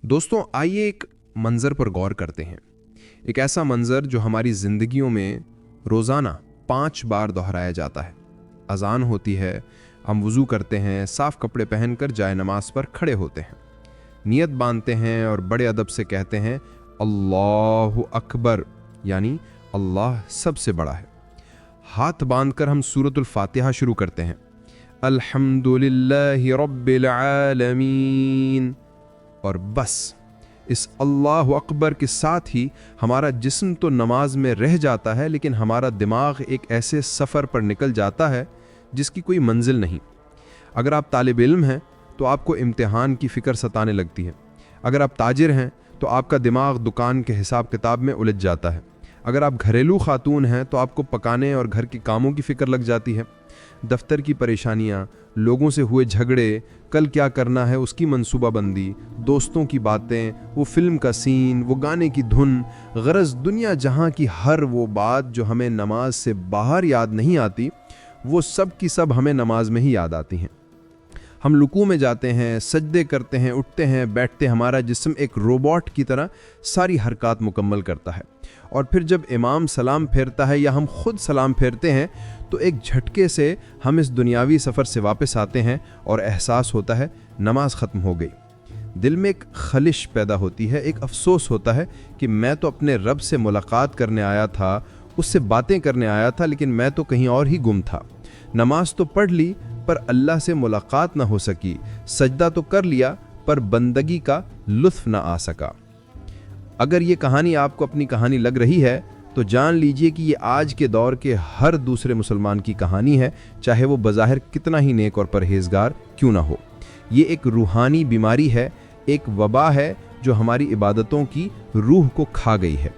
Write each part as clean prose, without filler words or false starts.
दोस्तों आइए एक मंज़र पर गौर करते हैं। एक ऐसा मंज़र जो हमारी ज़िंदगियों में रोज़ाना 5 बार दोहराया जाता है। अज़ान होती है, हम वज़ू करते हैं, साफ़ कपड़े पहनकर जाए नमाज पर खड़े होते हैं, नियत बांधते हैं और बड़े अदब से कहते हैं अल्लाहु अकबर, यानी अल्लाह सबसे बड़ा है। हाथ बांधकर हम सूरतुल फातिहा शुरू करते हैं, अल्हम्दुलिल्लाहि रब्बिल आलमीन, और बस इस अल्लाहु अकबर के साथ ही हमारा जिस्म तो नमाज में रह जाता है, लेकिन हमारा दिमाग एक ऐसे सफ़र पर निकल जाता है जिसकी कोई मंजिल नहीं। अगर आप तालिब इल्म हैं तो आपको इम्तिहान की फ़िक्र सताने लगती है। अगर आप ताजिर हैं तो आपका दिमाग दुकान के हिसाब किताब में उलझ जाता है। अगर आप घरेलू खातून हैं तो आपको पकाने और घर के कामों की फ़िक्र लग जाती है। दफ्तर की परेशानियाँ, लोगों से हुए झगड़े, कल क्या करना है उसकी मंसूबाबंदी, दोस्तों की बातें, वो फिल्म का सीन, वो गाने की धुन, गरज दुनिया जहाँ की हर वो बात जो हमें नमाज से बाहर याद नहीं आती, वो सब की सब हमें नमाज में ही याद आती हैं। हम रुकू में जाते हैं, सजदे करते हैं, उठते हैं, बैठते, हमारा जिस्म एक रोबोट की तरह सारी हरकत मुकम्मल करता है। और फिर जब इमाम सलाम फेरता है या हम खुद सलाम फेरते हैं तो एक झटके से हम इस दुनियावी सफ़र से वापस आते हैं और एहसास होता है नमाज ख़त्म हो गई। दिल में एक खलिश पैदा होती है, एक अफसोस होता है कि मैं तो अपने रब से मुलाकात करने आया था, उससे बातें करने आया था, लेकिन मैं तो कहीं और ही गुम था। नमाज तो पढ़ ली पर अल्लाह से मुलाकात ना हो सकी, सजदा तो कर लिया पर बंदगी का लुत्फ़ ना आ सका। अगर ये कहानी आपको अपनी कहानी लग रही है तो जान लीजिए कि ये आज के दौर के हर दूसरे मुसलमान की कहानी है, चाहे वो बज़ाहिर कितना ही नेक और परहेज़गार क्यों ना हो। ये एक रूहानी बीमारी है, एक वबा है जो हमारी इबादतों की रूह को खा गई है।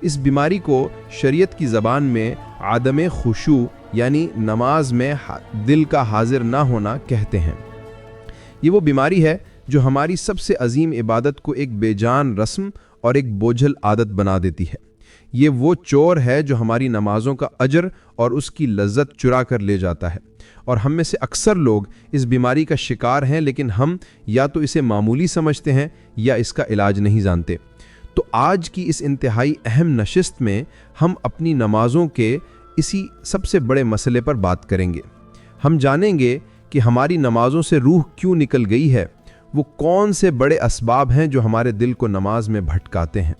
इस बीमारी को शरीयत की ज़बान में आदम खुशू यानी नमाज में दिल का हाजिर ना होना कहते हैं। ये वो बीमारी है जो हमारी सबसे अजीम इबादत को एक बेजान रस्म और एक बोझल आदत बना देती है। ये वो चोर है जो हमारी नमाजों का अजर और उसकी लज्जत चुरा कर ले जाता है। और हम में से अक्सर लोग इस बीमारी का शिकार हैं, लेकिन हम या तो इसे मामूली समझते हैं या इसका इलाज नहीं जानते। तो आज की इस इंतहाई अहम नशिस्त में हम अपनी नमाजों के इसी सबसे बड़े मसले पर बात करेंगे। हम जानेंगे कि हमारी नमाजों से रूह क्यों निकल गई है, वो कौन से बड़े असबाब हैं जो हमारे दिल को नमाज में भटकाते हैं।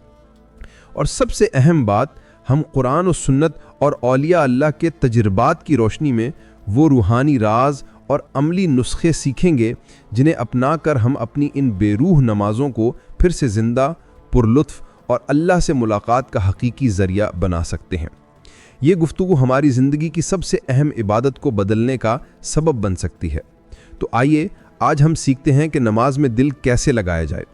और सबसे अहम बात, हम कुरान और सुन्नत और औलिया अल्लाह के तजुर्बात की रोशनी में वो रूहानी राज और अमली नुस्खे सीखेंगे जिन्हें अपनाकर हम अपनी इन बेरूह नमाजों को फिर से ज़िंदा, पुरलुत्फ़ और अल्लाह से मुलाकात का हकीकी ज़रिया बना सकते हैं। ये गुफ्तगू हमारी ज़िंदगी की सबसे अहम इबादत को बदलने का सबब बन सकती है। तो आइए आज हम सीखते हैं कि नमाज में दिल कैसे लगाया जाए।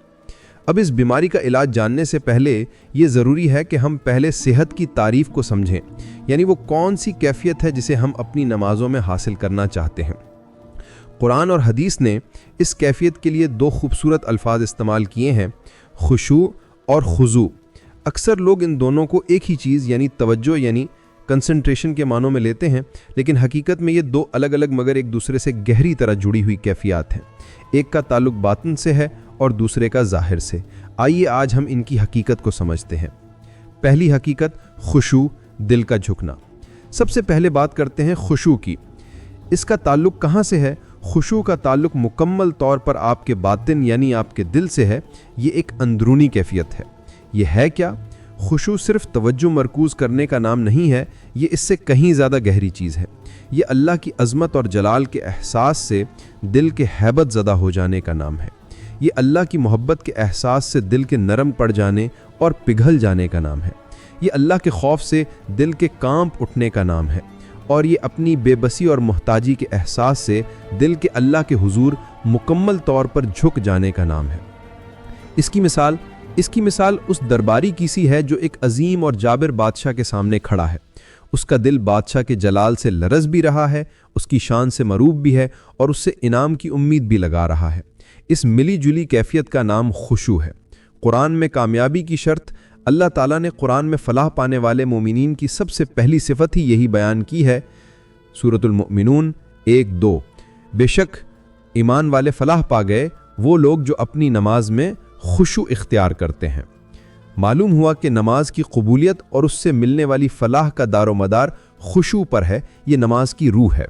अब इस बीमारी का इलाज जानने से पहले ये ज़रूरी है कि हम पहले सेहत की तारीफ़ को समझें, यानी वो कौन सी कैफियत है जिसे हम अपनी नमाजों में हासिल करना चाहते हैं। कुरान और हदीस ने इस कैफियत के लिए 2 खूबसूरत अल्फाज इस्तेमाल किए हैं, खुशू और खुजू। अक्सर लोग इन दोनों को एक ही चीज़ यानी तवज्जो यानी कंसंट्रेशन के मानों में लेते हैं, लेकिन हकीकत में ये 2 अलग अलग मगर एक दूसरे से गहरी तरह जुड़ी हुई कैफियत हैं। एक का ताल्लुक बातिन से है और दूसरे का ज़ाहिर से। आइए आज हम इनकी हकीकत को समझते हैं। पहली हकीकत, खुशू, दिल का झुकना। सबसे पहले बात करते हैं खुशू की। इसका ताल्लुक कहाँ से है? खुशू का ताल्लुक मुकम्मल तौर पर आपके बातिन यानी आपके दिल से है। ये एक अंदरूनी कैफियत है। ये है क्या? खुशू सिर्फ तवज्जो मरकूज़ करने का नाम नहीं है, ये इससे कहीं ज़्यादा गहरी चीज़ है। ये अल्लाह की अज़मत और जलाल के एहसास से दिल के हैबत ज़दा हो जाने का नाम है। ये अल्लाह की मोहब्बत के एहसास से दिल के नरम पड़ जाने और पिघल जाने का नाम है। ये अल्लाह के खौफ से दिल के कांप उठने का नाम है। और ये अपनी बेबसी और मोहताजी के एहसास से दिल के अल्लाह के हुजूर मुकम्मल तौर पर झुक जाने का नाम है। इसकी मिसाल उस दरबारी की सी है जो एक अजीम और जाबिर बादशाह के सामने खड़ा है। उसका दिल बादशाह के जलाल से लरज़ भी रहा है, उसकी शान से मरूब भी है और उससे इनाम की उम्मीद भी लगा रहा है। इस मिली जुली कैफियत का नाम खुशू है। कुरान में कामयाबी की शर्त, अल्लाह ताला ने कुरान में फ़लाह पाने वाले मोमिनीन की सबसे पहली सिफत ही यही बयान की है। सूरतुल मोमिनून 1-2। बेशक ईमान वाले फ़लाह पा गए वो लोग जो अपनी नमाज में खुशू इख्तियार करते हैं। मालूम हुआ कि नमाज की कबूलियत और उससे मिलने वाली फलाह का दारोमदार खुशू पर है, ये नमाज की रूह है।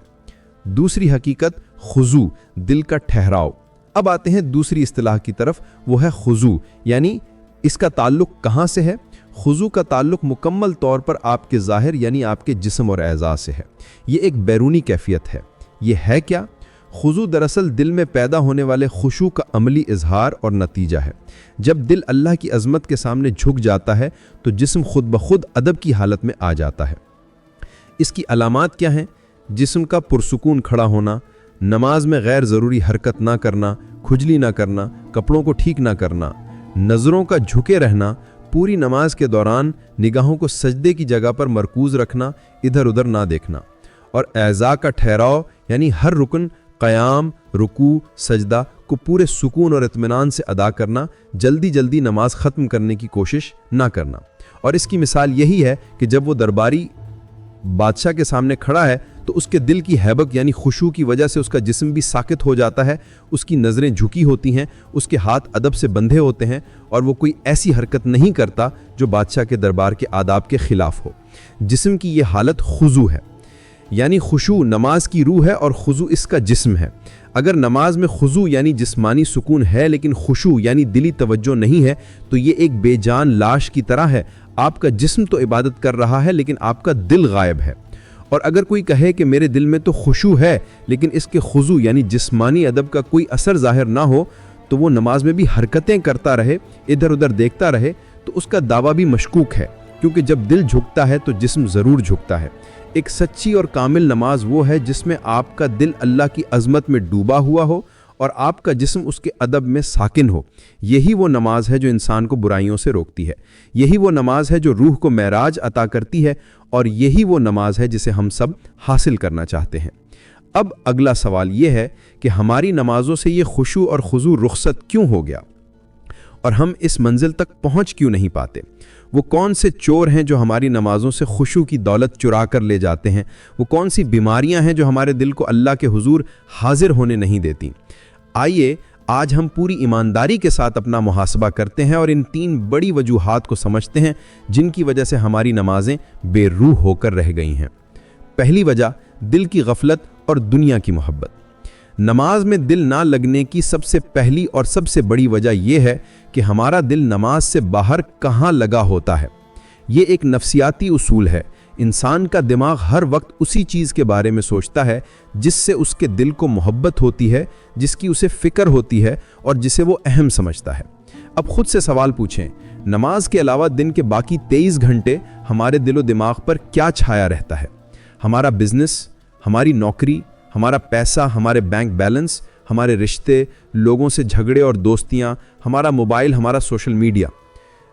दूसरी हकीकत खुजू, दिल का ठहराव। अब आते हैं दूसरी इस्तिलाह की तरफ, वो है खुजू, यानी इसका ताल्लुक कहाँ से है? खुजू का ताल्लुक मुकम्मल तौर पर आपके ज़ाहिर यानी आपके जिस्म और एज़ा से है। ये एक बैरूनी कैफियत है। ये है क्या? खुजू दरअसल दिल में पैदा होने वाले खुशू का अमली इजहार और नतीजा है। जब दिल अल्लाह की अज़मत के सामने झुक जाता है तो जिस्म खुद ब खुद अदब की हालत में आ जाता है। इसकी अलामात क्या हैं? जिस्म का पुरसुकून खड़ा होना, नमाज में गैर ज़रूरी हरकत ना करना, खुजली ना करना, कपड़ों को ठीक ना करना, नज़रों का झुके रहना, पूरी नमाज के दौरान निगाहों को सजदे की जगह पर मरकूज रखना, इधर उधर ना देखना, और एज़ा का ठहराव यानी हर रुकन, क़याम, रुकू, सजदा को पूरे सुकून और इत्मीनान से अदा करना, जल्दी जल्दी नमाज ख़त्म करने की कोशिश ना करना। और इसकी मिसाल यही है कि जब वो दरबारी बादशाह के सामने खड़ा है तो उसके दिल की हैबत यानी खुशू की वजह से उसका जिस्म भी साकित हो जाता है, उसकी नज़रें झुकी होती हैं, उसके हाथ अदब से बंधे होते हैं और वो कोई ऐसी हरकत नहीं करता जो बादशाह के दरबार के आदाब के ख़िलाफ़ हो। जिस्म की ये हालत खुजू है, यानी खुशू नमाज की रूह है और खुजू इसका जिस्म है। अगर नमाज में खुजू यानी जिस्मानी सुकून है लेकिन खुशू यानी दिली तवज्जो नहीं है तो ये एक बेजान लाश की तरह है। आपका जिस्म तो इबादत कर रहा है लेकिन आपका दिल गायब है। और अगर कोई कहे कि मेरे दिल में तो खुशू है लेकिन इसके खुजू यानी जिस्मानी अदब का कोई असर ज़ाहिर ना हो, तो वो नमाज में भी हरकतें करता रहे, इधर उधर देखता रहे, तो उसका दावा भी मशकूक है, क्योंकि जब दिल झुकता है तो जिस्म ज़रूर झुकता है। एक सच्ची और कामिल नमाज वो है जिसमें आपका दिल अल्लाह की अज़मत में डूबा हुआ हो और आपका जिस्म उसके अदब में साकिन हो। यही वो नमाज है जो इंसान को बुराइयों से रोकती है। यही वो नमाज है जो रूह को महराज अता करती है और यही वो नमाज है जिसे हम सब हासिल करना चाहते हैं। अब अगला सवाल ये है कि हमारी नमाजों से ये खुशू और खुजू रुखसत क्यों हो गया और हम इस मंजिल तक पहुंच क्यों नहीं पाते? वो कौन से चोर हैं जो हमारी नमाजों से खुशू की दौलत चुरा कर ले जाते हैं? वो कौन सी बीमारियां हैं जो हमारे दिल को अल्लाह के हुजूर हाजिर होने नहीं देती? आइए आज हम पूरी ईमानदारी के साथ अपना मुहासबा करते हैं और इन 3 बड़ी वजूहात को समझते हैं जिनकी वजह से हमारी नमाजें बेरूह होकर रह गई हैं। पहली वजह, दिल की गफलत और दुनिया की मोहब्बत। नमाज में दिल ना लगने की सबसे पहली और सबसे बड़ी वजह यह है कि हमारा दिल नमाज से बाहर कहाँ लगा होता है। ये एक नफ्सियाती उसूल है। इंसान का दिमाग हर वक्त उसी चीज़ के बारे में सोचता है जिससे उसके दिल को मोहब्बत होती है, जिसकी उसे फ़िक्र होती है और जिसे वो अहम समझता है। अब खुद से सवाल पूछें, नमाज के अलावा दिन के बाकी 23 घंटे हमारे दिलो दिमाग पर क्या छाया रहता है? हमारा बिजनेस, हमारी नौकरी, हमारा पैसा, हमारे बैंक बैलेंस, हमारे रिश्ते, लोगों से झगड़े और दोस्तियाँ, हमारा मोबाइल, हमारा सोशल मीडिया।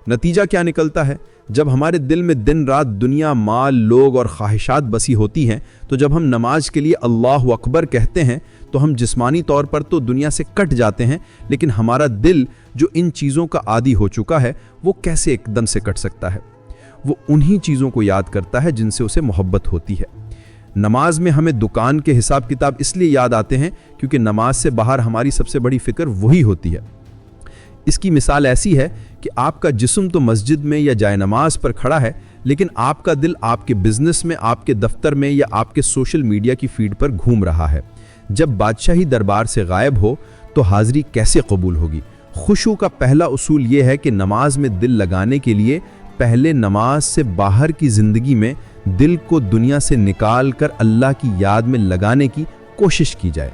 नतीजा क्या निकलता है? जब हमारे दिल में दिन रात दुनिया, माल, लोग और ख्वाहिशात बसी होती हैं, तो जब हम नमाज के लिए अल्लाहु अकबर कहते हैं तो हम जिस्मानी तौर पर तो दुनिया से कट जाते हैं, लेकिन हमारा दिल जो इन चीज़ों का आदी हो चुका है वो कैसे एकदम से कट सकता है? वो उन्हीं चीज़ों को याद करता है जिनसे उसे मोहब्बत होती है। नमाज में हमें दुकान के हिसाब किताब इसलिए याद आते हैं क्योंकि नमाज से बाहर हमारी सबसे बड़ी फ़िक्र वही होती है। इसकी मिसाल ऐसी है कि आपका जिस्म तो मस्जिद में या जाए नमाज पर खड़ा है, लेकिन आपका दिल आपके बिजनेस में, आपके दफ्तर में या आपके सोशल मीडिया की फीड पर घूम रहा है। जब बादशाही दरबार से गायब हो तो हाज़री कैसे कबूल होगी? खुशू का पहला उसूल ये है कि नमाज में दिल लगाने के लिए पहले नमाज से बाहर की ज़िंदगी में दिल को दुनिया से निकाल कर अल्लाह की याद में लगाने की कोशिश की जाए।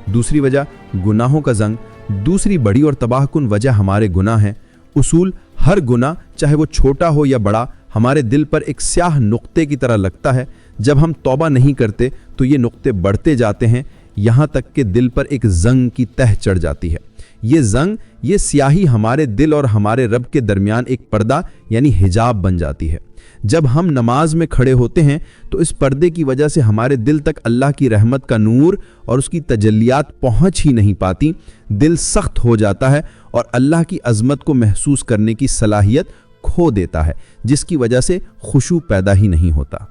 दूसरी वजह, गुनाहों का जंग। दूसरी बड़ी और तबाहकुन वजह हमारे गुनाह हैं। उसूल, हर गुनाह चाहे वो छोटा हो या बड़ा हमारे दिल पर एक स्याह नुक्ते की तरह लगता है। जब हम तौबा नहीं करते तो ये नुक्ते बढ़ते जाते हैं, यहाँ तक कि दिल पर एक जंग की तह चढ़ जाती है। ये जंग, ये स्याही हमारे दिल और हमारे रब के दरमियान एक पर्दा यानी हिजाब बन जाती है। जब हम नमाज में खड़े होते हैं तो इस पर्दे की वजह से हमारे दिल तक अल्लाह की रहमत का नूर और उसकी तजल्लियात पहुंच ही नहीं पाती। दिल सख्त हो जाता है और अल्लाह की अज़मत को महसूस करने की सलाहियत खो देता है, जिसकी वजह से खुशू पैदा ही नहीं होता।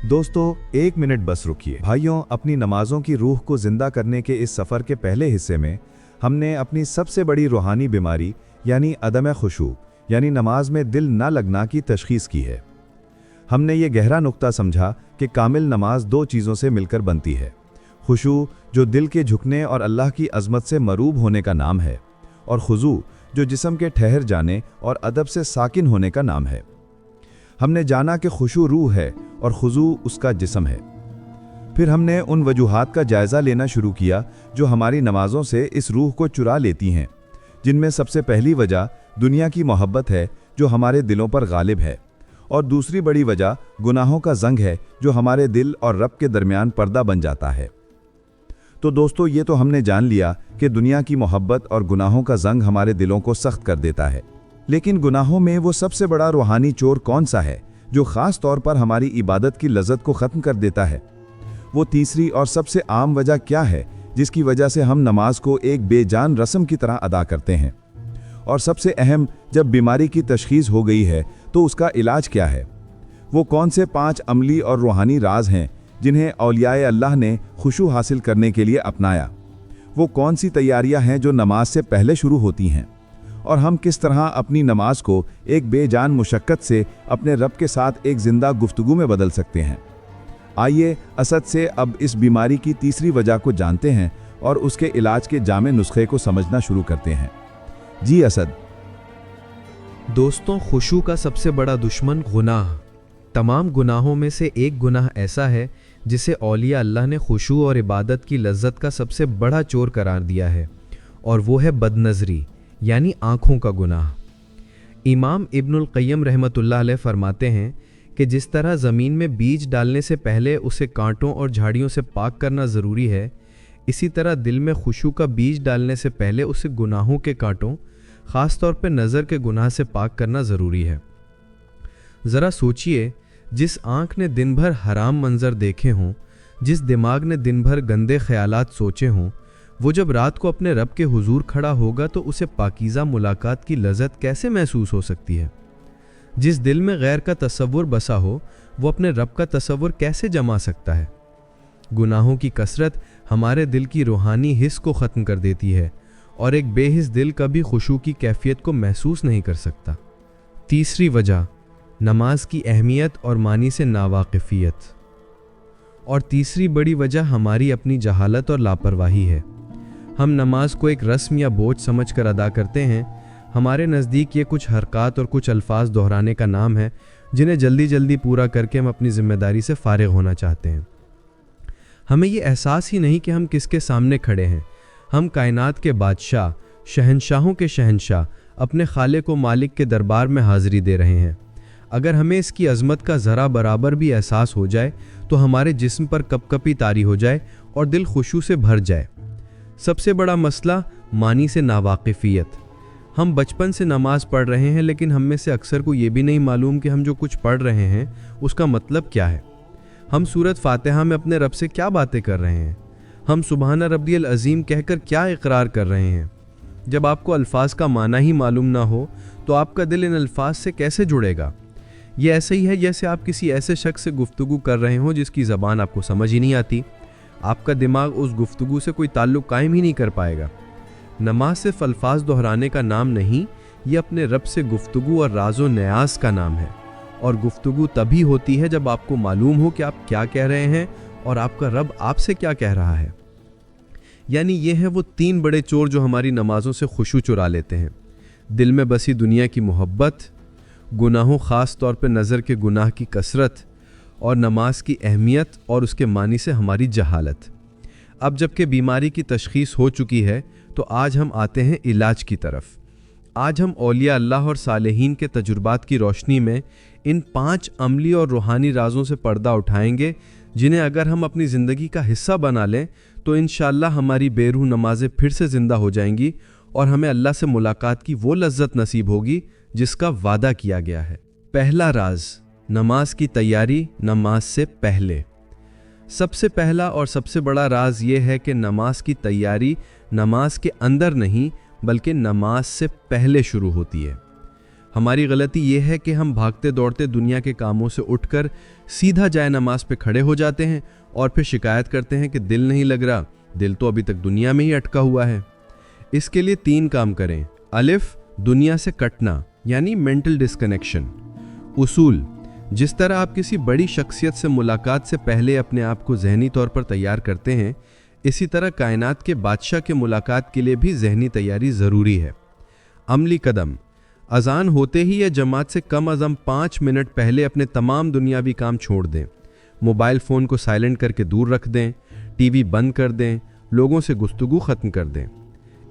दोस्तों, 1 मिनट बस रुकिए। भाइयों, अपनी नमाजों की रूह को जिंदा करने के इस सफ़र के पहले हिस्से में ہم نے اپنی سب سے بڑی روحانی بیماری یعنی عدم خشوع یعنی نماز میں دل نہ لگنا کی تشخیص کی ہے۔ ہم نے یہ گہرا نقطہ سمجھا کہ کامل نماز دو چیزوں سے مل کر بنتی ہے: خشوع جو دل کے جھکنے اور اللہ کی عظمت سے مروب ہونے کا نام ہے، اور خضوع جو جسم کے ٹھہر جانے اور ادب سے ساکن ہونے کا نام ہے۔ ہم نے جانا کہ خشوع روح ہے اور خضوع اس کا جسم ہے۔ پھر ہم نے ان وجوہات کا جائزہ لینا شروع کیا جو ہماری نمازوں سے اس روح کو چرا لیتی ہیں، جن میں سب سے پہلی وجہ دنیا کی محبت ہے جو ہمارے دلوں پر غالب ہے، اور دوسری بڑی وجہ گناہوں کا زنگ ہے جو ہمارے دل اور رب کے درمیان پردہ بن جاتا ہے۔ تو دوستو، یہ تو ہم نے جان لیا کہ دنیا کی محبت اور گناہوں کا زنگ ہمارے دلوں کو سخت کر دیتا ہے، لیکن گناہوں میں وہ سب سے بڑا روحانی چور کون سا ہے جو خاص طور پر ہماری عبادت کی لذت کو ختم کر دیتا ہے؟ وہ تیسری اور سب سے عام وجہ کیا ہے جس کی وجہ سے ہم نماز کو ایک بے جان رسم کی طرح ادا کرتے ہیں؟ اور سب سے اہم، جب بیماری کی تشخیص ہو گئی ہے تو اس کا علاج کیا ہے؟ وہ کون سے 5 عملی اور روحانی راز ہیں جنہیں اولیاء اللہ نے خشوع حاصل کرنے کے لیے اپنایا؟ وہ کون سی تیاریاں ہیں جو نماز سے پہلے شروع ہوتی ہیں؟ اور ہم کس طرح اپنی نماز کو ایک بے جان مشقت سے اپنے رب کے ساتھ ایک زندہ گفتگو میں بدل سکتے ہیں؟ آئیے اسد سے اب اس بیماری کی تیسری وجہ کو جانتے ہیں اور اس کے علاج کے جامع نسخے کو سمجھنا شروع کرتے ہیں۔ جی اسد۔ دوستوں، خشوع کا سب سے بڑا دشمن گناہ، تمام گناہوں میں سے ایک گناہ ایسا ہے جسے اولیاء اللہ نے خشوع اور عبادت کی لذت کا سب سے بڑا چور قرار دیا ہے، اور وہ ہے بد نظری یعنی آنکھوں کا گناہ۔ امام ابن القیم رحمۃ اللہ علیہ فرماتے ہیں کہ جس طرح زمین میں بیج ڈالنے سے پہلے اسے کانٹوں اور جھاڑیوں سے پاک کرنا ضروری ہے، اسی طرح دل میں خشوع کا بیج ڈالنے سے پہلے اسے گناہوں کے کانٹوں، خاص طور پہ نظر کے گناہ سے پاک کرنا ضروری ہے۔ ذرا سوچئے، جس آنکھ نے دن بھر حرام منظر دیکھے ہوں، جس دماغ نے دن بھر گندے خیالات سوچے ہوں، وہ جب رات کو اپنے رب کے حضور کھڑا ہوگا تو اسے پاکیزہ ملاقات کی لذت کیسے محسوس ہو سکتی ہے؟ جس دل میں غیر کا تصور بسا ہو، وہ اپنے رب کا تصور کیسے جما سکتا ہے؟ گناہوں کی کثرت ہمارے دل کی روحانی حس کو ختم کر دیتی ہے، اور ایک بے حس دل کبھی خشوع کی کیفیت کو محسوس نہیں کر سکتا۔ تیسری وجہ، نماز کی اہمیت اور معنی سے ناواقفیت۔ اور تیسری بڑی وجہ ہماری اپنی جہالت اور لاپرواہی ہے۔ ہم نماز کو ایک رسم یا بوجھ سمجھ کر ادا کرتے ہیں۔ ہمارے نزدیک یہ کچھ حرکات اور کچھ الفاظ دہرانے کا نام ہے جنہیں جلدی جلدی پورا کر کے ہم اپنی ذمہ داری سے فارغ ہونا چاہتے ہیں۔ ہمیں یہ احساس ہی نہیں کہ ہم کس کے سامنے کھڑے ہیں۔ ہم کائنات کے بادشاہ، شہنشاہوں کے شہنشاہ، اپنے خالق و مالک کے دربار میں حاضری دے رہے ہیں۔ اگر ہمیں اس کی عظمت کا ذرا برابر بھی احساس ہو جائے تو ہمارے جسم پر کپ کپی طاری ہو جائے اور دل خشوع سے بھر جائے۔ سب سے بڑا مسئلہ معنی سے ناواقفیت۔ ہم بچپن سے نماز پڑھ رہے ہیں، لیکن ہم میں سے اکثر کو یہ بھی نہیں معلوم کہ ہم جو کچھ پڑھ رہے ہیں اس کا مطلب کیا ہے۔ ہم سورۃ فاتحہ میں اپنے رب سے کیا باتیں کر رہے ہیں؟ ہم سبحان ربی العظیم کہہ کر کیا اقرار کر رہے ہیں؟ جب آپ کو الفاظ کا معنی ہی معلوم نہ ہو تو آپ کا دل ان الفاظ سے کیسے جڑے گا؟ یہ ایسے ہی ہے جیسے آپ کسی ایسے شخص سے گفتگو کر رہے ہوں جس کی زبان آپ کو سمجھ ہی نہیں آتی۔ آپ کا دماغ اس گفتگو سے کوئی تعلق قائم ہی نہیں کر پائے گا۔ نماز صرف الفاظ دہرانے کا نام نہیں، یہ اپنے رب سے گفتگو اور راز و نیاز کا نام ہے، اور گفتگو تبھی ہوتی ہے جب آپ کو معلوم ہو کہ آپ کیا کہہ رہے ہیں اور آپ کا رب آپ سے کیا کہہ رہا ہے۔ یعنی یہ ہیں وہ 3 بڑے چور جو ہماری نمازوں سے خشوع چرا لیتے ہیں: دل میں بسی دنیا کی محبت، گناہوں خاص طور پہ نظر کے گناہ کی کثرت، اور نماز کی اہمیت اور اس کے معنی سے ہماری جہالت۔ اب جب کہ بیماری کی تشخیص ہو چکی ہے تو آج ہم آتے ہیں علاج کی طرف۔ آج ہم اولیاء اللہ اور صالحین کے تجربات کی روشنی میں ان 5 عملی اور روحانی رازوں سے پردہ اٹھائیں گے، جنہیں اگر ہم اپنی زندگی کا حصہ بنا لیں تو انشاءاللہ ہماری بے روح نمازیں پھر سے زندہ ہو جائیں گی، اور ہمیں اللہ سے ملاقات کی وہ لذت نصیب ہوگی جس کا وعدہ کیا گیا ہے۔ پہلا راز، نماز کی تیاری نماز سے پہلے۔ سب سے پہلا اور سب سے بڑا راز یہ ہے کہ نماز کی تیاری نماز کے اندر نہیں بلکہ نماز سے پہلے شروع ہوتی ہے۔ ہماری غلطی یہ ہے کہ ہم بھاگتے دوڑتے دنیا کے کاموں سے اٹھ کر سیدھا جائے نماز پہ کھڑے ہو جاتے ہیں اور پھر شکایت کرتے ہیں کہ دل نہیں لگ رہا، دل تو ابھی تک دنیا میں ہی اٹکا ہوا ہے۔ इसके लिए 3 काम करें। अलिफ, दुनिया से कटना यानी मेंटल डिस्कनेक्शन। उसूल, जिस तरह आप किसी बड़ी शख्सियत से मुलाकात से पहले अपने आप को ज़हनी तौर पर तैयार करते हैं, इसी तरह कायनात के बादशाह के मुलाकात के लिए भी ज़हनी तैयारी ज़रूरी है। अमली कदम, अजान होते ही या जमात से कम अज़ कम 5 मिनट पहले अपने तमाम दुनियावी काम छोड़ दें। मोबाइल फ़ोन को साइलेंट करके दूर रख दें, टीवी बंद कर दें, लोगों से गुफ्तगू ख़त्म कर दें।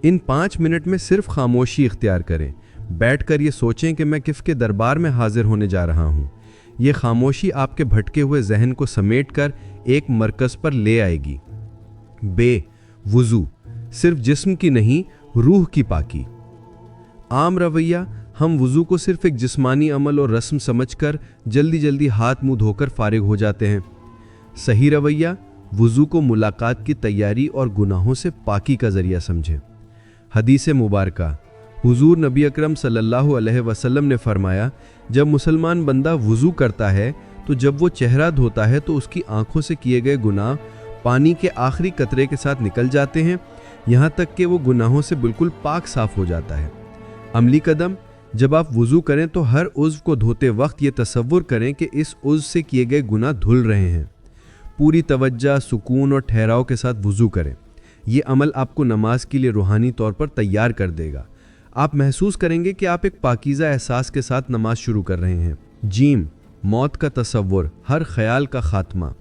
इन 5 मिनट में सिर्फ खामोशी इख्तियार करें। बैठकर ये सोचें कि मैं किसके दरबार में हाजिर होने जा रहा हूँ। ये खामोशी आपके भटके हुए जहन को समेटकर एक मरकज़ पर ले आएगी। वुज़ू, सिर्फ जिस्म की नहीं, रूह की पाकी। आम रवैया, हम वुज़ू को सिर्फ एक जिस्मानी अमल और रस्म समझकर जल्दी जल्दी हाथ मुंह धोकर फारिग हो जाते हैं। सही रवैया, वुज़ू को मुलाकात की तैयारी और गुनाहों से पाकी का ज़रिया समझें। हदीस मुबारका, हुजूर नबी अकरम सल्लल्लाहु अलैहि वसल्लम ने फरमाया, जब मुसलमान बंदा वुज़ू करता है तो जब वो चेहरा धोता है तो उसकी आंखों से किए गए गुनाह पानी के आखिरी कतरे के साथ निकल जाते हैं, यहाँ तक कि वो गुनाहों से बिल्कुल पाक साफ हो जाता है। अमली कदम, जब आप वुज़ू करें तो हर उज़्व को धोते वक्त ये तसव्वुर करें कि इस उज़्व से किए गए गुनाह धुल रहे हैं। पूरी तवज्जो, सुकून और ठहराव के साथ वुज़ू करें। ये अमल आपको नमाज के लिए रूहानी तौर पर तैयार कर देगा। आप महसूस करेंगे कि आप एक पाकीज़ा एहसास के साथ नमाज शुरू कर रहे हैं। जीम, मौत का तसव्वुर, हर ख्याल का खात्मा।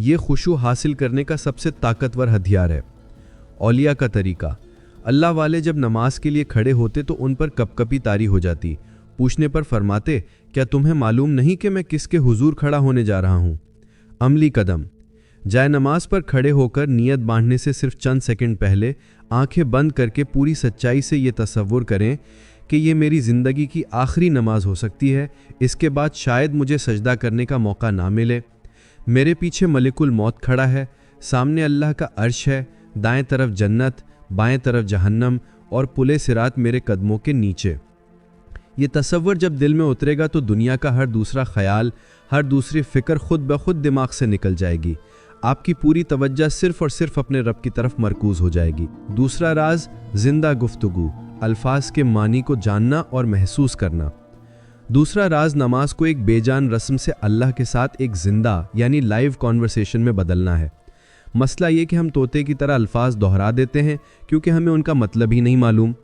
ये खुशू हासिल करने का सबसे ताकतवर हथियार है। औलिया का तरीका, अल्लाह वाले जब नमाज के लिए खड़े होते तो उन पर कपकपी तारी हो जाती। पूछने पर फरमाते, क्या तुम्हें मालूम नहीं कि मैं किसके हुजूर खड़ा होने जा रहा हूँ। अमली कदम, जाए नमाज पर खड़े होकर नियत बांधने से सिर्फ चंद सेकंड पहले आंखें बंद करके पूरी सच्चाई से ये तसव्वुर करें कि ये मेरी ज़िंदगी की आखिरी नमाज हो सकती है। इसके बाद शायद मुझे सजदा करने का मौका ना मिले। मेरे पीछे मलिकुल मौत खड़ा है, सामने अल्लाह का अर्श है, दाएं तरफ जन्नत, बाएं तरफ जहन्नम और पुले सिरात मेरे कदमों के नीचे। ये तसव्वुर जब दिल में उतरेगा तो दुनिया का हर दूसरा ख्याल, हर दूसरी फ़िक्र खुद ब खुद दिमाग से निकल जाएगी। आपकी पूरी तवज्जो सिर्फ और सिर्फ अपने रब की तरफ मरकूज हो जाएगी। दूसरा राज, जिंदा गुफ्तगू, अल्फाज के मानी को जानना और महसूस करना। दूसरा राज नमाज को एक बेजान रस्म से अल्लाह के साथ एक जिंदा यानी लाइव कॉन्वर्सेशन में बदलना है। मसला ये कि हम तोते की तरह अल्फाज दोहरा देते हैं क्योंकि हमें उनका मतलब ही नहीं मालूम।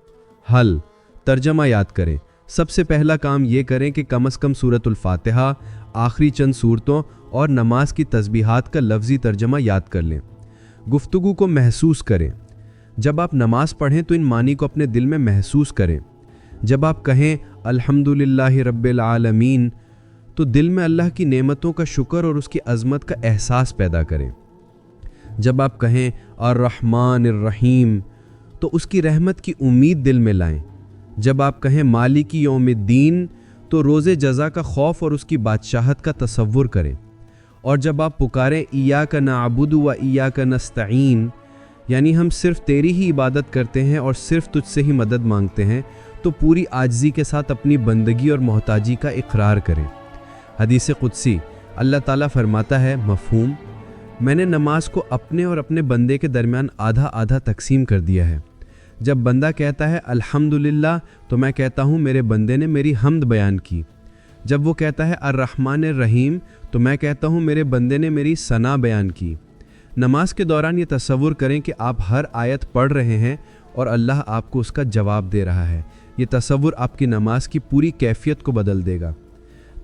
हल, तर्जमा याद करें। सबसे पहला काम ये करें कि कम से कम सूरतुल फातिहा, आखिरी चंद सूरतों और नमाज की तस्बीहात का लफ्ज़ी तर्जमा याद कर लें। गुफ्तगू को महसूस करें। जब आप नमाज पढ़ें तो इन मानी को अपने दिल में महसूस करें। जब आप कहें अल्हम्दुलिल्लाहि रब्बिल आलमीन तो दिल में अल्लाह की नेमतों का शुक्र और उसकी अज़मत का एहसास पैदा करें। जब आप कहें अर्रहमानिर रहीम तो उसकी रहमत की उम्मीद दिल में लाएं। जब आप कहें मालिकी यौमिद्दीन तो रोज़े जज़ा का खौफ और उसकी बादशाहत का तसव्वुर करें। और जब आप पुकारें इय्याका नअबुदु व इय्याका नस्तईन यानी हम सिर्फ तेरी ही इबादत करते हैं और सिर्फ तुझसे ही मदद मांगते हैं, तो पूरी आजिज़ी के साथ अपनी बंदगी और मोहताजी का इकरार करें। हदीस कुदसी, अल्लाह ताला फरमाता है, मफ़हूम, मैंने नमाज को अपने और अपने बंदे के दरमियान आधा आधा तकसीम कर दिया है। जब बंदा कहता है अल्हम्दुलिल्लाह तो मैं कहता हूँ मेरे बंदे ने मेरी हम्द बयान की। जब वो कहता है अर्रहमानिर रहीम तो मैं कहता हूँ मेरे बंदे ने मेरी सना बयान की। नमाज के दौरान ये तसव्वुर करें कि आप हर आयत पढ़ रहे हैं और अल्लाह आपको उसका जवाब दे रहा है। ये तसव्वुर आपकी नमाज की पूरी कैफियत को बदल देगा।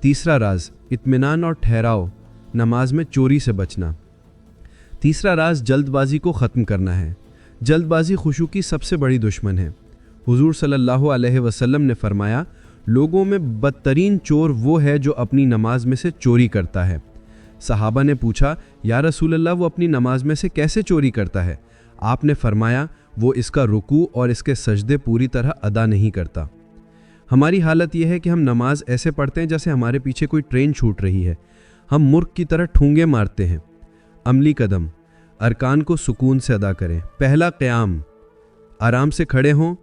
तीसरा राज, इत्मीनान और ठहराव, नमाज में चोरी से बचना। तीसरा राज, जल्दबाजी को ख़त्म करना है। जल्दबाजी खुशू की सबसे बड़ी दुश्मन है। हुजूर सल्लल्लाहु अलैहि वसल्लम ने फरमाया, लोगों में बदतरीन चोर वो है जो अपनी नमाज में से चोरी करता है। सहाबा ने पूछा, या रसूल अल्लाह, वो अपनी नमाज में से कैसे चोरी करता है? आपने फरमाया, वो इसका रुकू और इसके सजदे पूरी तरह अदा नहीं करता। हमारी हालत यह है कि हम नमाज ऐसे पढ़ते हैं जैसे हमारे पीछे कोई ट्रेन छूट रही है। हम मुर्ग की तरह ठूंगे मारते हैं। अमली कदम, अरकान को सुकून से अदा करें। पहला, क़याम, आराम से खड़े हों।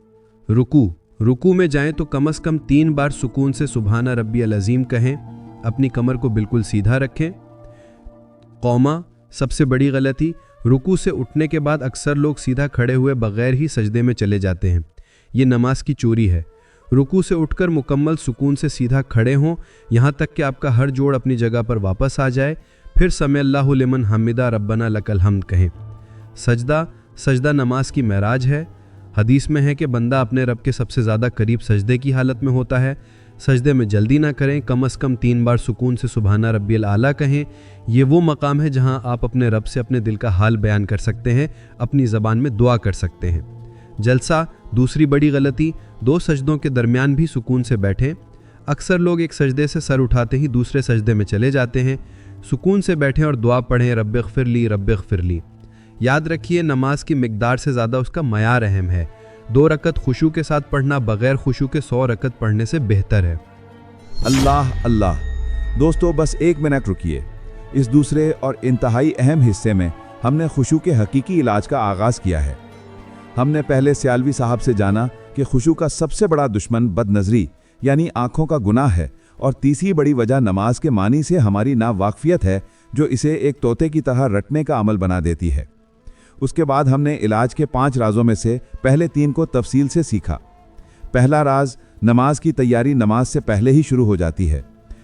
रुकू में जाएं तो कम से कम 3 बार सुकून से सुबहाना रब्बियल अज़ीम कहें। अपनी कमर को बिल्कुल सीधा रखें। कौमा, सबसे बड़ी गलती, رکوع سے اٹھنے کے بعد اکثر لوگ سیدھا کھڑے ہوئے بغیر ہی سجدے میں چلے جاتے ہیں۔ یہ نماز کی چوری ہے۔ رکوع سے اٹھ کر مکمل سکون سے سیدھا کھڑے ہوں، یہاں تک کہ آپ کا ہر جوڑ اپنی جگہ پر واپس آ جائے، پھر سمع اللہ لمن حمدہ ربنا لک الحمد کہیں۔ سجدہ نماز کی معراج ہے۔ حدیث میں ہے کہ بندہ اپنے رب کے سب سے زیادہ قریب سجدے کی حالت میں ہوتا ہے۔ سجدے میں جلدی نہ کریں، کم از کم 3 بار سکون سے سبحان ربی الاعلیٰ کہیں۔ یہ وہ مقام ہے جہاں آپ اپنے رب سے اپنے دل کا حال بیان کر سکتے ہیں، اپنی زبان میں دعا کر سکتے ہیں۔ جلسہ، دوسری بڑی غلطی، 2 سجدوں کے درمیان بھی سکون سے بیٹھیں۔ اکثر لوگ ایک سجدے سے سر اٹھاتے ہی دوسرے سجدے میں چلے جاتے ہیں۔ سکون سے بیٹھیں اور دعا پڑھیں، رب اغفر لی رب اغفر لی۔ یاد رکھیے، نماز کی مقدار سے زیادہ اس کا معیار اہم ہے۔ 2 رکعت خشوع کے ساتھ پڑھنا بغیر خشوع کے 100 رکعت پڑھنے سے بہتر ہے۔ اللہ اللہ۔ دوستو، بس 1 منٹ رکیے۔ اس دوسرے اور انتہائی اہم حصے میں ہم نے خشوع کے حقیقی علاج کا آغاز کیا ہے۔ ہم نے پہلے سیالوی صاحب سے جانا کہ خشوع کا سب سے بڑا دشمن بد نظری یعنی آنکھوں کا گناہ ہے، اور تیسری بڑی وجہ نماز کے معنی سے ہماری ناواقفیت ہے، جو اسے ایک طوطے کی طرح رٹنے کا عمل بنا دیتی ہے۔ اس کے بعد ہم نے علاج کے 5 رازوں میں سے پہلے 3 کو تفصیل سے سیکھا۔ پہلا راز، نماز کی تیاری نماز سے پہلے ہی شروع ہو جاتی ہے،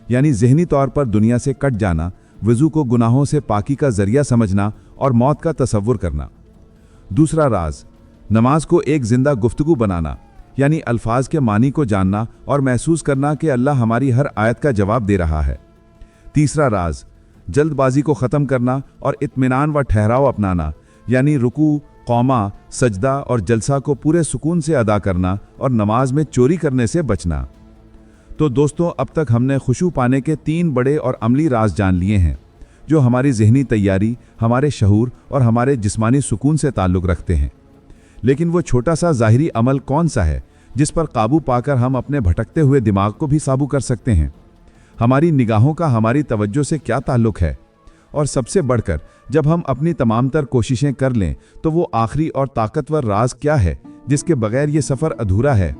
یعنی ذہنی طور پر دنیا سے کٹ جانا، وضو کو گناہوں سے پاکی کا ذریعہ سمجھنا اور موت کا تصور کرنا۔ دوسرا راز، نماز کو ایک زندہ گفتگو بنانا، یعنی الفاظ کے معنی کو جاننا اور محسوس کرنا کہ اللہ ہماری ہر آیت کا جواب دے رہا ہے۔ تیسرا راز، جلد بازی کو ختم کرنا اور اطمینان و ٹھہراؤ اپنانا، یعنی رکوع، قومہ، سجدہ اور جلسہ کو پورے سکون سے ادا کرنا اور نماز میں چوری کرنے سے بچنا۔ تو دوستو، اب تک ہم نے خشوع پانے کے 3 بڑے اور عملی راز جان لیے ہیں، جو ہماری ذہنی تیاری، ہمارے شعور اور ہمارے جسمانی سکون سے تعلق رکھتے ہیں۔ لیکن وہ چھوٹا سا ظاہری عمل کون سا ہے جس پر قابو پا کر ہم اپنے بھٹکتے ہوئے دماغ کو بھی قابو کر سکتے ہیں؟ ہماری نگاہوں کا ہماری توجہ سے کیا تعلق ہے؟ اور سب سے بڑھ کر، جب ہم اپنی تمام تر کوششیں کر لیں تو وہ آخری اور طاقتور راز کیا ہے جس کے بغیر یہ سفر ادھورا ہے؟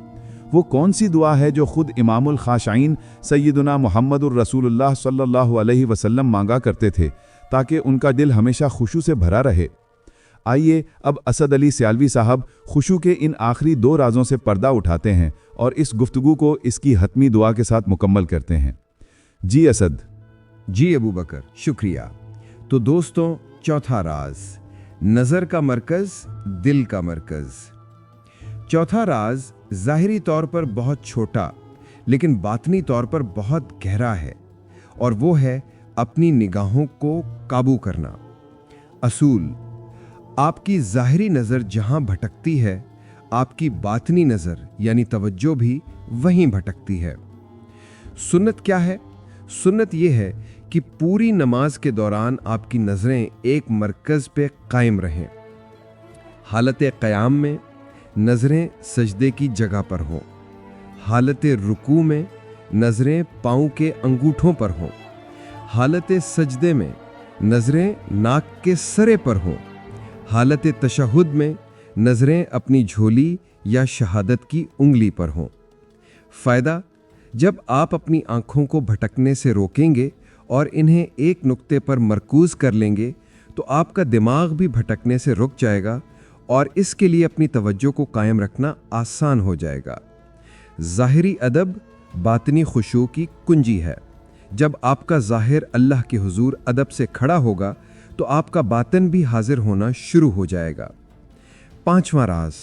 وہ کون سی دعا ہے جو خود امام الخاشعین سیدنا محمد الرسول اللہ صلی اللہ علیہ وسلم مانگا کرتے تھے تاکہ ان کا دل ہمیشہ خشوع سے بھرا رہے؟ آئیے اب اسد علی سیالوی صاحب خشوع کے ان آخری 2 رازوں سے پردہ اٹھاتے ہیں اور اس گفتگو کو اس کی حتمی دعا کے ساتھ مکمل کرتے ہیں۔ جی اسد۔ جی ابو بکر، شکریہ۔ تو دوستوں، چوتھا راز، نظر کا مرکز، دل کا مرکز۔ چوتھا راز ظاہری طور پر بہت چھوٹا لیکن باطنی طور پر بہت گہرا ہے، اور وہ ہے اپنی نگاہوں کو قابو کرنا۔ اصول: آپ کی ظاہری نظر جہاں بھٹکتی ہے، آپ کی باطنی نظر یعنی توجہ بھی وہیں بھٹکتی ہے۔ سنت کیا ہے؟ سنت یہ ہے کہ پوری نماز کے دوران آپ کی نظریں ایک مرکز پہ قائم رہیں۔ حالت قیام میں نظریں سجدے کی جگہ پر ہوں، حالت رکوع میں نظریں پاؤں کے انگوٹھوں پر ہوں، حالت سجدے میں نظریں ناک کے سرے پر ہوں، حالت تشہد میں نظریں اپنی جھولی یا شہادت کی انگلی پر ہوں۔ فائدہ: جب آپ اپنی آنکھوں کو بھٹکنے سے روکیں گے اور انہیں ایک نقطے پر مرکوز کر لیں گے تو آپ کا دماغ بھی بھٹکنے سے رک جائے گا اور اس کے لیے اپنی توجہ کو قائم رکھنا آسان ہو جائے گا۔ ظاہری ادب باطنی خشوع کی کنجی ہے۔ جب آپ کا ظاہر اللہ کے حضور ادب سے کھڑا ہوگا تو آپ کا باطن بھی حاضر ہونا شروع ہو جائے گا۔ 5واں راز،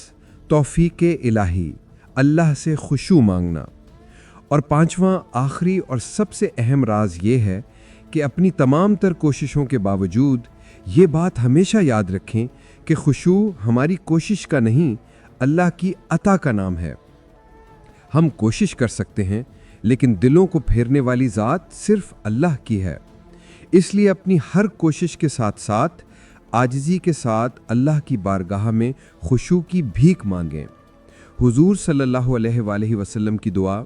توفیق الہی، اللہ سے خشوع مانگنا۔ اور 5واں آخری اور سب سے اہم راز یہ ہے کہ اپنی تمام تر کوششوں کے باوجود یہ بات ہمیشہ یاد رکھیں کہ خشوع ہماری کوشش کا نہیں، اللہ کی عطا کا نام ہے۔ ہم کوشش کر سکتے ہیں لیکن دلوں کو پھیرنے والی ذات صرف اللہ کی ہے۔ اس لیے اپنی ہر کوشش کے ساتھ ساتھ عاجزی کے ساتھ اللہ کی بارگاہ میں خشوع کی بھیک مانگیں۔ حضور صلی اللہ علیہ وآلہ وسلم کی دعا: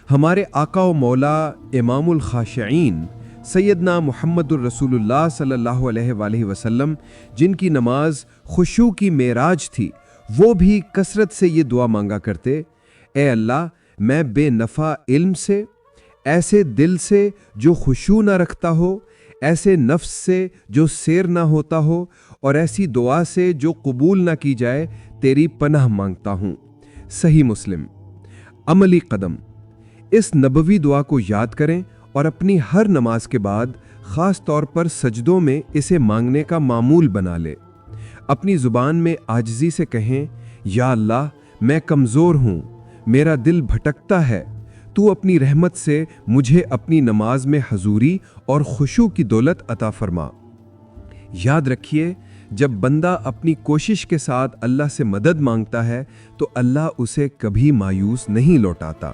ہمارے آقا و مولا امام الخاشعین سیدنا محمد الرسول اللہ صلی اللہ علیہ وآلہ وسلم، جن کی نماز خشوع کی معراج تھی، وہ بھی کثرت سے یہ دعا مانگا کرتے: اے اللہ، میں بے نفع علم سے، ایسے دل سے جو خشوع نہ رکھتا ہو، ایسے نفس سے جو سیر نہ ہوتا ہو، اور ایسی دعا سے جو قبول نہ کی جائے تیری پناہ مانگتا ہوں۔ صحیح مسلم۔ عملی قدم: اس نبوی دعا کو یاد کریں اور اپنی ہر نماز کے بعد خاص طور پر سجدوں میں اسے مانگنے کا معمول بنا لے۔ اپنی زبان میں عاجزی سے کہیں، یا اللہ میں کمزور ہوں، میرا دل بھٹکتا ہے، تو اپنی رحمت سے مجھے اپنی نماز میں حضوری اور خشوع کی دولت عطا فرما۔ یاد رکھیے، جب بندہ اپنی کوشش کے ساتھ اللہ سے مدد مانگتا ہے تو اللہ اسے کبھی مایوس نہیں لوٹاتا۔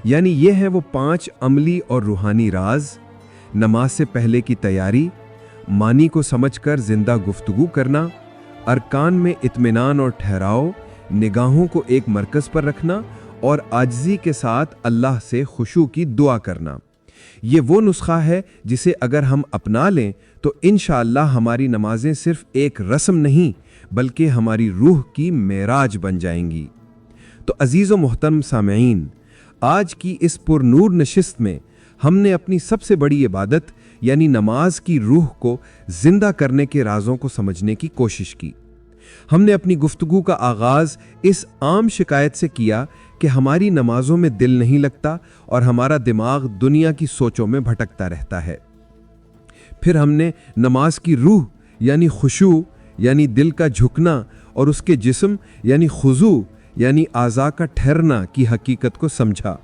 یعنی یہ ہیں وہ 5 عملی اور روحانی راز: نماز سے پہلے کی تیاری، معنی کو سمجھ کر زندہ گفتگو کرنا، ارکان میں اطمینان اور ٹھہراؤ، نگاہوں کو ایک مرکز پر رکھنا اور عاجزی کے ساتھ اللہ سے خشوع کی دعا کرنا۔ یہ وہ نسخہ ہے جسے اگر ہم اپنا لیں تو انشاءاللہ ہماری نمازیں صرف ایک رسم نہیں بلکہ ہماری روح کی معراج بن جائیں گی۔ تو عزیز و محترم سامعین، آج کی اس پر نور نشست میں ہم نے اپنی سب سے بڑی عبادت یعنی نماز کی روح کو زندہ کرنے کے رازوں کو سمجھنے کی کوشش کی۔ ہم نے اپنی گفتگو کا آغاز اس عام شکایت سے کیا کہ ہماری نمازوں میں دل نہیں لگتا اور ہمارا دماغ دنیا کی سوچوں میں بھٹکتا رہتا ہے۔ پھر ہم نے نماز کی روح یعنی خشوع یعنی دل کا جھکنا اور اس کے جسم یعنی خضوع یعنی اعضاء کا ٹھہرنا کی حقیقت کو سمجھا۔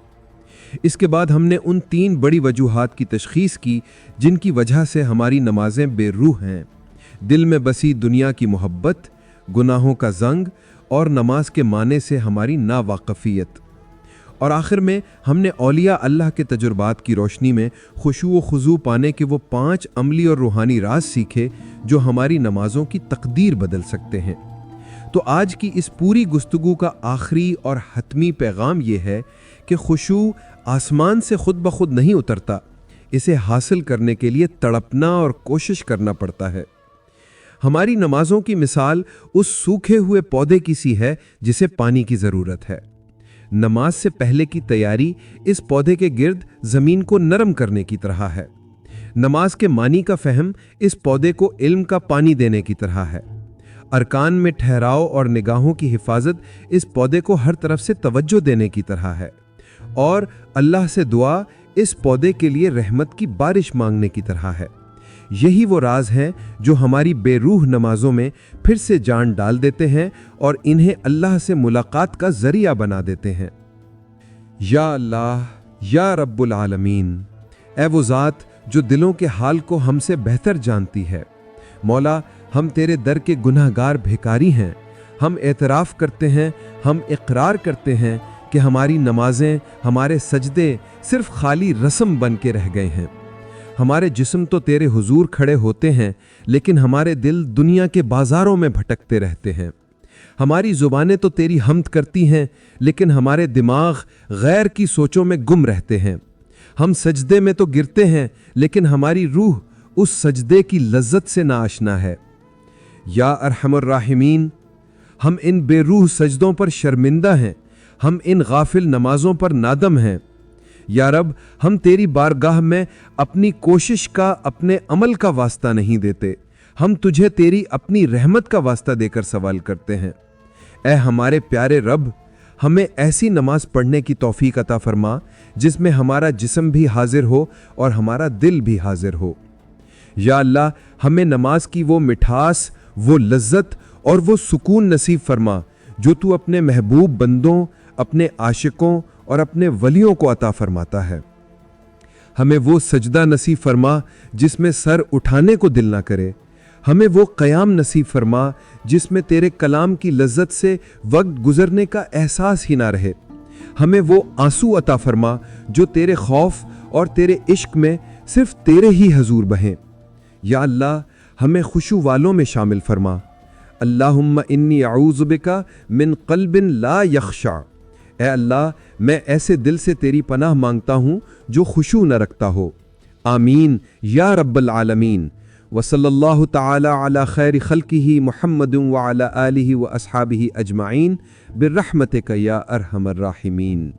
اس کے بعد ہم نے ان 3 بڑی وجوہات کی تشخیص کی جن کی وجہ سے ہماری نمازیں بے روح ہیں: دل میں بسی دنیا کی محبت، گناہوں کا زنگ اور نماز کے معنی سے ہماری ناواقفیت۔ اور آخر میں ہم نے اولیاء اللہ کے تجربات کی روشنی میں خشوع و خضوع پانے کے وہ 5 عملی اور روحانی راز سیکھے جو ہماری نمازوں کی تقدیر بدل سکتے ہیں۔ تو آج کی اس پوری گفتگو کا آخری اور حتمی پیغام یہ ہے کہ خشوع آسمان سے خود بخود نہیں اترتا، اسے حاصل کرنے کے لیے تڑپنا اور کوشش کرنا پڑتا ہے۔ ہماری نمازوں کی مثال اس سوکھے ہوئے پودے کی سی ہے جسے پانی کی ضرورت ہے۔ نماز سے پہلے کی تیاری اس پودے کے گرد زمین کو نرم کرنے کی طرح ہے۔ نماز کے معنی کا فہم اس پودے کو علم کا پانی دینے کی طرح ہے۔ ارکان میں ٹھہراؤ اور نگاہوں کی حفاظت اس پودے کو ہر طرف سے توجہ دینے کی طرح ہے، اور اللہ سے دعا اس پودے کے لیے رحمت کی بارش مانگنے کی طرح ہے۔ یہی وہ راز ہیں جو ہماری بے روح نمازوں میں پھر سے جان ڈال دیتے ہیں اور انہیں اللہ سے ملاقات کا ذریعہ بنا دیتے ہیں۔ یا اللہ، یا رب العالمین، اے وہ ذات جو دلوں کے حال کو ہم سے بہتر جانتی ہے، مولا ہم تیرے در کے گناہ گار بھیکاری ہیں۔ ہم اعتراف کرتے ہیں، ہم اقرار کرتے ہیں کہ ہماری نمازیں، ہمارے سجدے صرف خالی رسم بن کے رہ گئے ہیں۔ ہمارے جسم تو تیرے حضور کھڑے ہوتے ہیں لیکن ہمارے دل دنیا کے بازاروں میں بھٹکتے رہتے ہیں۔ ہماری زبانیں تو تیری حمد کرتی ہیں لیکن ہمارے دماغ غیر کی سوچوں میں گم رہتے ہیں۔ ہم سجدے میں تو گرتے ہیں لیکن ہماری روح اس سجدے کی لذت سے ناآشنا ہے۔ یا ارحم الراحمین، ہم ان بے روح سجدوں پر شرمندہ ہیں، ہم ان غافل نمازوں پر نادم ہیں۔ یا رب، ہم تیری بارگاہ میں اپنی کوشش کا، اپنے عمل کا واسطہ نہیں دیتے، ہم تجھے تیری اپنی رحمت کا واسطہ دے کر سوال کرتے ہیں۔ اے ہمارے پیارے رب، ہمیں ایسی نماز پڑھنے کی توفیق عطا فرما جس میں ہمارا جسم بھی حاضر ہو اور ہمارا دل بھی حاضر ہو۔ یا اللہ، ہمیں نماز کی وہ مٹھاس، وہ لذت اور وہ سکون نصیب فرما جو تو اپنے محبوب بندوں، اپنے عاشقوں اور اپنے ولیوں کو عطا فرماتا ہے۔ ہمیں وہ سجدہ نصیب فرما جس میں سر اٹھانے کو دل نہ کرے، ہمیں وہ قیام نصیب فرما جس میں تیرے کلام کی لذت سے وقت گزرنے کا احساس ہی نہ رہے، ہمیں وہ آنسو عطا فرما جو تیرے خوف اور تیرے عشق میں صرف تیرے ہی حضور بہیں۔ یا اللہ، ہمیں خشوع والوں میں شامل فرما۔ اللہم انی اعوذ بک من قلب لا یخشع، اے اللہ میں ایسے دل سے تیری پناہ مانگتا ہوں جو خشوع نہ رکھتا ہو۔ آمین یا رب العالمین۔ وصلی اللہ تعالی علی خیر خلقہ محمد وعلی آلہ واصحابہ اجمعین برحمتک یا ارحم الراحمین۔